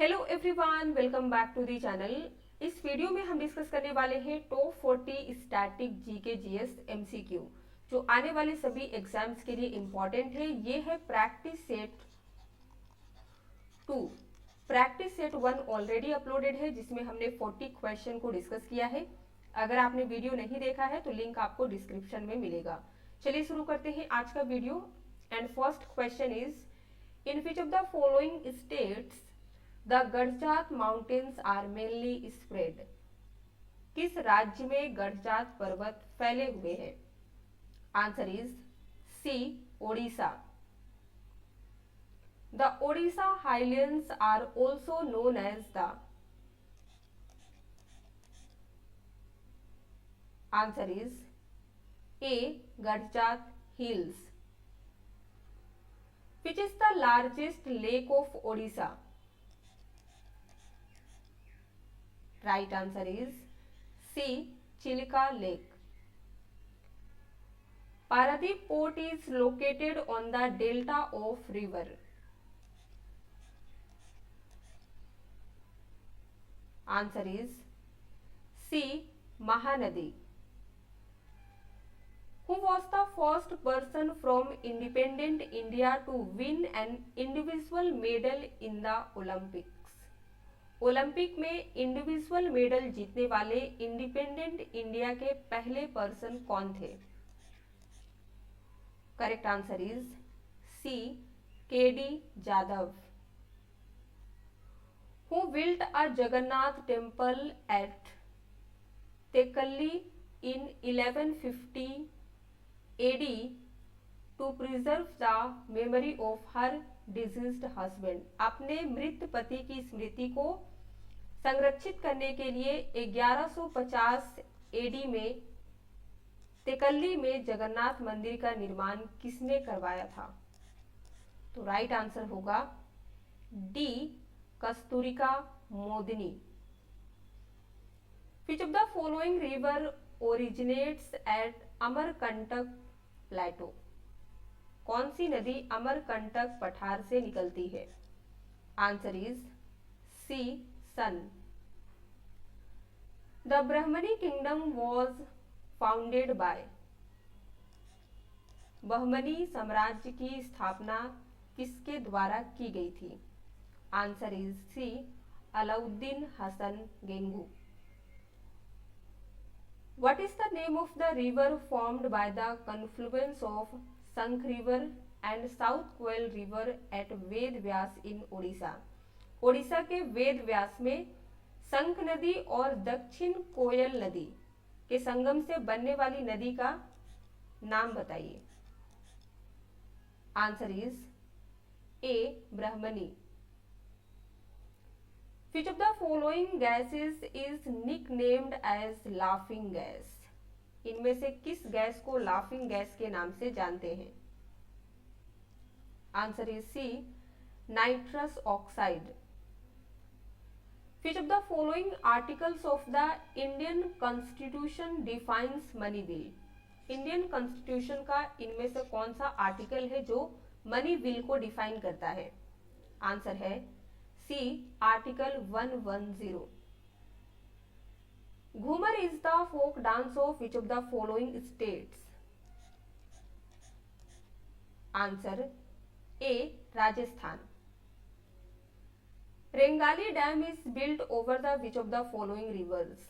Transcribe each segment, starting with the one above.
Hello everyone, welcome back to the channel. इस वीडियो में हम डिस्कस करने वाले हैं top 40 static GK GS MCQ जो आने वाले सभी एग्जाम्स के लिए इम्पोर्टेंट है। ये है practice set 2। Practice set 1 already uploaded है जिसमें हमने 40 क्वेश्चन को डिस्कस किया है। अगर आपने वीडियो नहीं देखा है तो लिंक आपको डिस्क्रिप्शन में मिलेगा। चलिए शुरू करते हैं आज का video. And first question is, in which of the following states the Garhjat mountains are mainly spread. किस राज्य में गडजात पर्वत फैले हुए हैं? Answer is C, Odisha. The Odisha highlands are also known as the. Answer is A, Garhjat hills. Which is the largest lake of Odisha? Right answer is C, Chilka Lake. Paradip Port is located on the delta of river. Answer is C, Mahanadi. Who was the first person from independent India to win an individual medal in the Olympics? Olympic में individual medal जीतने वाले independent India के पहले person कौन थे? Correct answer is C, KD Jadhav. Who built a Jagannath temple at Tekkali in 1150 AD to preserve the memory of her diseased husband. अपने मृत पति की स्मृति को संरक्षित करने के लिए 1150 एडी में तेकल्ली में जगन्नाथ मंदिर का निर्माण किसने करवाया था? तो राइट आंसर होगा D, Kasturika Modini. Which of the following river originates at Amarkantak plateau? कौन सी नदी अमरकंटक पठार से निकलती है? Answer is C, Son. The Brahmani kingdom was founded by. Bahmani साम्राज्य की स्थापना किसके द्वारा की गई थी? Answer is C, Alauddin Hasan Gangu. What is the name of the river formed by the confluence of Shankh River and South Koel River at Ved Vyas in Odisha? Odisha के वेद व्यास में शंख नदी और दक्षिण कोयल नदी के संगम से बनने वाली नदी का नाम बताइए। Answer is A, Brahmani. Which of the following gases is nicknamed as laughing gas? इनमें से किस गैस को लाफिंग गैस के नाम से जानते हैं? Answer is C, nitrous oxide. Which of the following articles of the Indian Constitution defines money bill? Indian constitution का इनमें से कौन सा आर्टिकल है जो मनी बिल को डिफाइन करता है? आंसर है C, article 110। Ghoomar is the folk dance of which of the following states? Answer A, Rajasthan. Rengali dam is built over the which of the following rivers?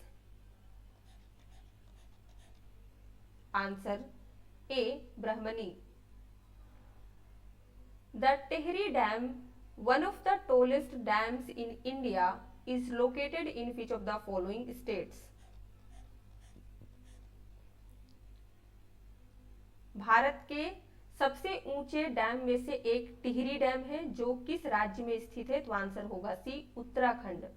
Answer A, Brahmani. The Tehri dam, one of the tallest dams in India, is located in which of the following states? Bharat के सबसे ऊंचे dam में से एक Tehri dam है जो किस राज्य में स्थित है? तो आंसर होगा सी, Uttarakhand.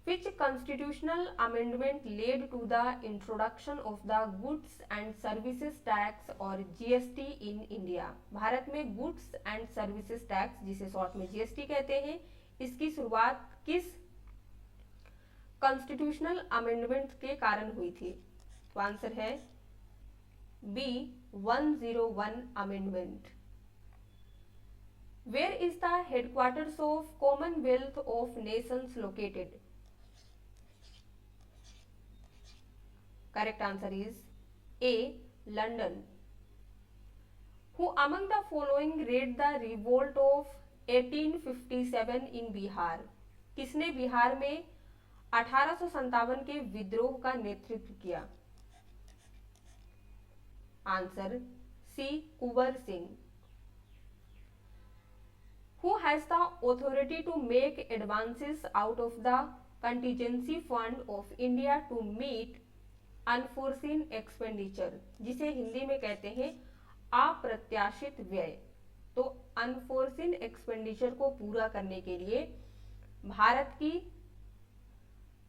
Which constitutional amendment led to the introduction of the goods and services tax और जीएसटी in India? भारत में गुड्स एंड सर्विसेज टैक्स, जिसे शॉर्ट में जीएसटी कहते हैं, इसकी शुरुआत किस कॉन्स्टिट्यूशनल अमेंडमेंट के कारण हुई थी? तो आंसर है B, 101 amendment. Where is the headquarters of Commonwealth of Nations located? Correct answer is A, London. Who among the following led the revolt of 1857 in Bihar? किसने बिहार में 1857 के विद्रोह का नेतृत्व किया? Answer C, Kunwar Singh. Who has the authority to make advances out of the contingency fund of India to meet unforeseen expenditure? जिसे हिंदी में कहते हैं अप्रत्याशित व्यय। तो अनफोर्सिन एक्सपेंडिचर को पूरा करने के लिए भारत की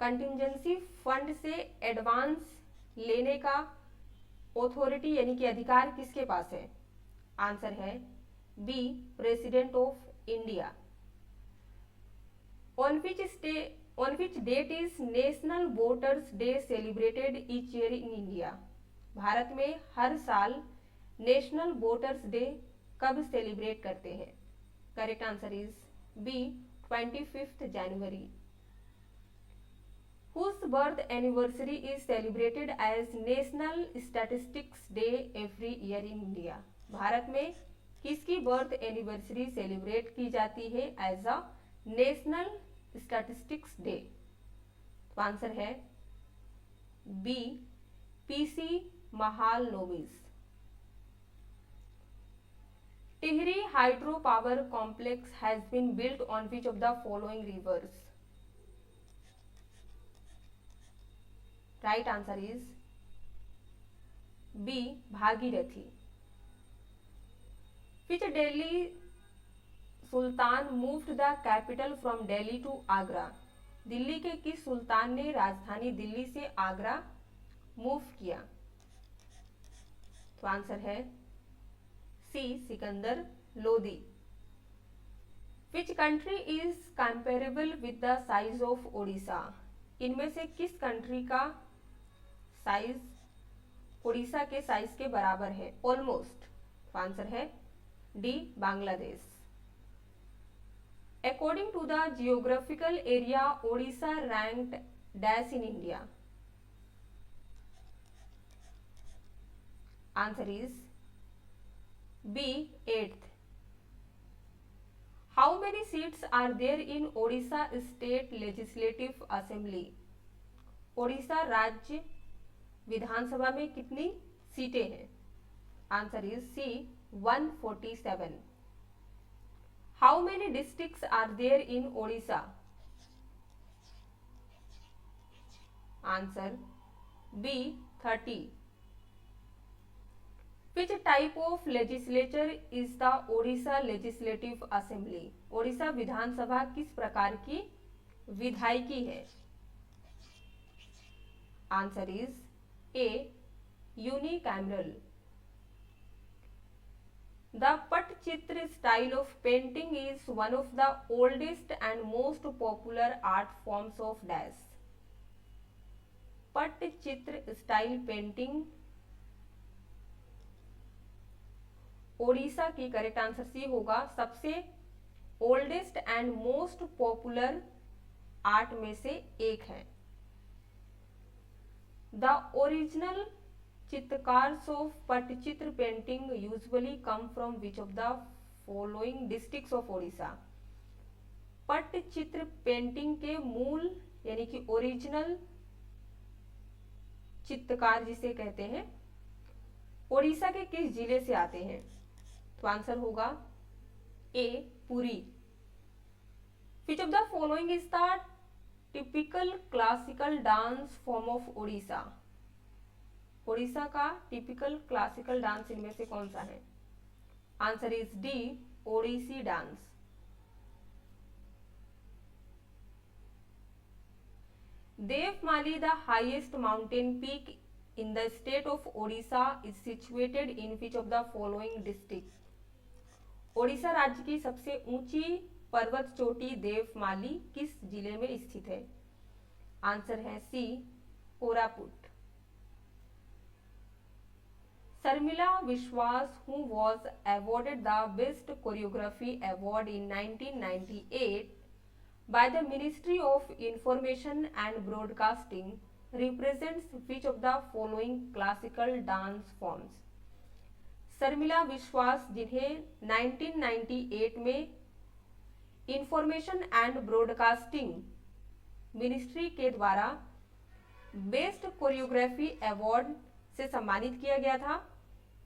कंटिजेंसी फंड से एडवांस लेने का ऑथोरिटी यानी कि अधिकार किसके पास है? आंसर है B, president of India. On which date is national voters day celebrated each year in India? Bharat में हर साल नेशनल वोटर्स डे कब सेलिब्रेट करते हैं? Correct answer is B, 25 January. Whose birth anniversary is celebrated as national statistics day every year in India? Bharat में किसकी birth anniversary celebrate की जाती है as a national statistics day? तो आंसर है B, PC Mahalanobis. Tihri hydropower complex has been built on which of the following rivers? Right answer is B, Bhagirathi. Which Delhi Sultan moved the capital from Delhi to Agra? Delhi के किस सुल्तान ने राजधानी दिल्ली से Agra move किया? तो answer है सी, Sikandar Lodi. Which country is comparable with the size of Odisha? इनमें से किस कंट्री का साइज ओडिशा के साइज के बराबर है? ऑलमोस्ट। तो आंसर है D, Bangladesh. According to the geographical area, Odisha ranked dash in India? Answer is B, 8th. How many seats are there in Odisha State Legislative Assembly? Odisha राज्य विधानसभा में कितनी सीटें हैं? Answer is C, 147. How many districts are there in Odisha? Answer B, 30. Which type of legislature is the Odisha Legislative Assembly? Odisha विधानसभा किस प्रकार की विधायिकी है? Answer is A, unicameral. The Pattachitra style of painting is one of the oldest and most popular art forms of dash. Pattachitra style painting Odisha की correct answer C होगा, सबसे oldest and most popular art में से एक है। The original chitrakars of Pattachitra painting usually come from which of the following districts of Odisha? Pattachitra painting के मूल यानी कि ओरिजिनल चित्रकार जिसे कहते हैं ओडिशा के किस जिले से आते हैं? तो आंसर होगा A, Puri. Which of the following is the typical classical dance form of Odisha? Odisha का टिपिकल क्लासिकल डांस इनमें से कौन सा है? Answer is D, Odissi dance. Devmali, the highest mountain peak in the state of Odisha, is situated in which of the following district? Odisha राज्य की सबसे ऊंची पर्वत चोटी देवमाली किस जिले में स्थित है? आंसर है सी, Koraput. Sarmila Vishwas, who was awarded the Best Choreography Award in 1998 by the Ministry of Information and Broadcasting, represents which of the following classical dance forms? Sharmila विश्वास, जिन्हें 1998 में इंफॉर्मेशन एंड ब्रॉडकास्टिंग मिनिस्ट्री के द्वारा बेस्ट कोरियोग्राफी अवार्ड से सम्मानित किया गया था,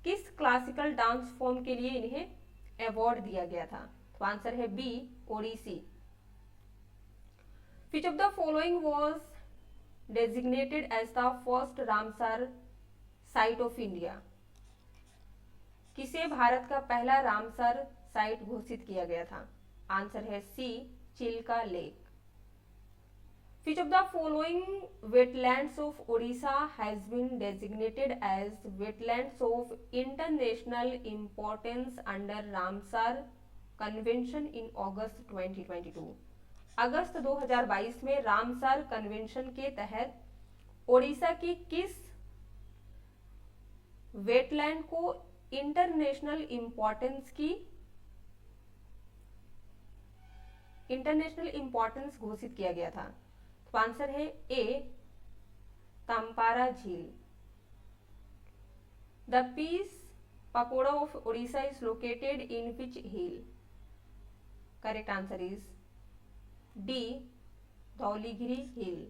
किस क्लासिकल डांस फॉर्म के लिए इन्हें अवार्ड दिया गया था? तो आंसर है B, Odissi. Which of the following was designated as the first Ramsar site of India? किसे भारत का पहला रामसर साइट घोषित किया गया था? आंसर है C, Chilka lake. Which of the following wetlands of Odisha has been designated as wetlands of international importance under Ramsar Convention in August 2022? अगस्त 2022 में Ramsar convention के तहत ओडिशा की किस वेटलैंड को इंटरनेशनल इंपॉर्टेंस घोषित किया गया था? तो आंसर है ए, तंपारा झील। The peace pagoda of Odisha is located in which hill? Correct answer is D, Dhauligiri hill.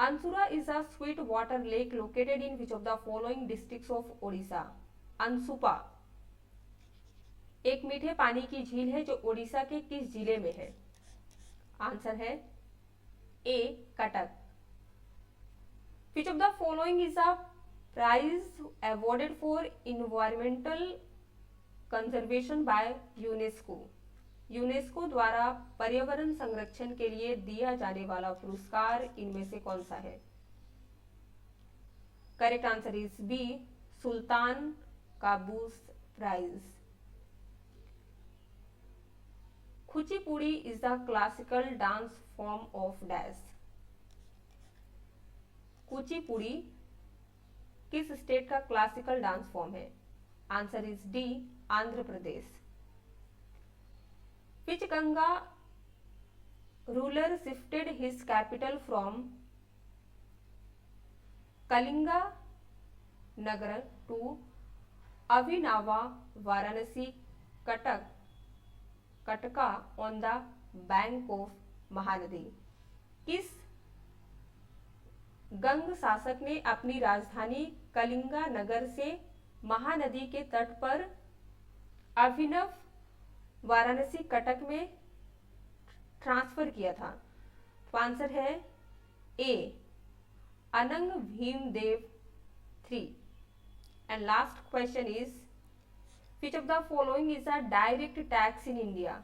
Ansura is a sweet water lake located in which of the following districts of Odisha? Ansupa एक मीठे पानी की झील है जो ओडिशा के किस जिले में है? आंसर है A, Cuttack. Which of the following is a prize awarded for environmental conservation by UNESCO? UNESCO द्वारा पर्यावरण संरक्षण के लिए दिया जाने वाला पुरस्कार इनमें से कौन सा है? Correct answer is B, Sultan Qaboos prize. Kuchipudi is the classical dance form of dash? Kuchipudi किस स्टेट का क्लासिकल डांस फॉर्म है? Answer is D, Andhra Pradesh. Which Ganga ruler shifted his capital from Kalinga Nagar to Abhinava Varanasi Kataka on the bank of Mahanadi? किस गंग शासक ने अपनी राजधानी कलिंगा नगर से महानदी के तट पर अभिनव वाराणसी कटक में ट्रांसफर किया था? तो आंसर है ए, अनंग Bhimdev 3। And last question is which of the following is a direct tax in India?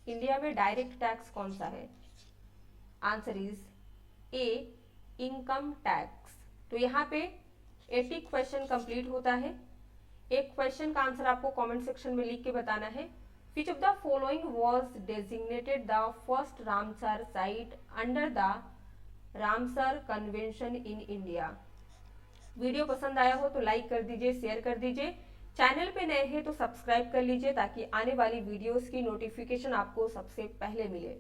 India में डायरेक्ट टैक्स कौन सा है? Answer is A, income tax. तो यहाँ पे 80 क्वेश्चन कंप्लीट होता है। एक क्वेश्चन का आंसर आपको कमेंट सेक्शन में लिख के बताना है। Which of the following was designated the first Ramsar site under the Ramsar Convention in India? Video पसंद आया हो तो लाइक कर दीजिए, शेयर कर दीजिए। चैनल पे नए हैं तो सब्सक्राइब कर लीजिए ताकि आने वाली वीडियोस की नोटिफिकेशन आपको सबसे पहले मिले।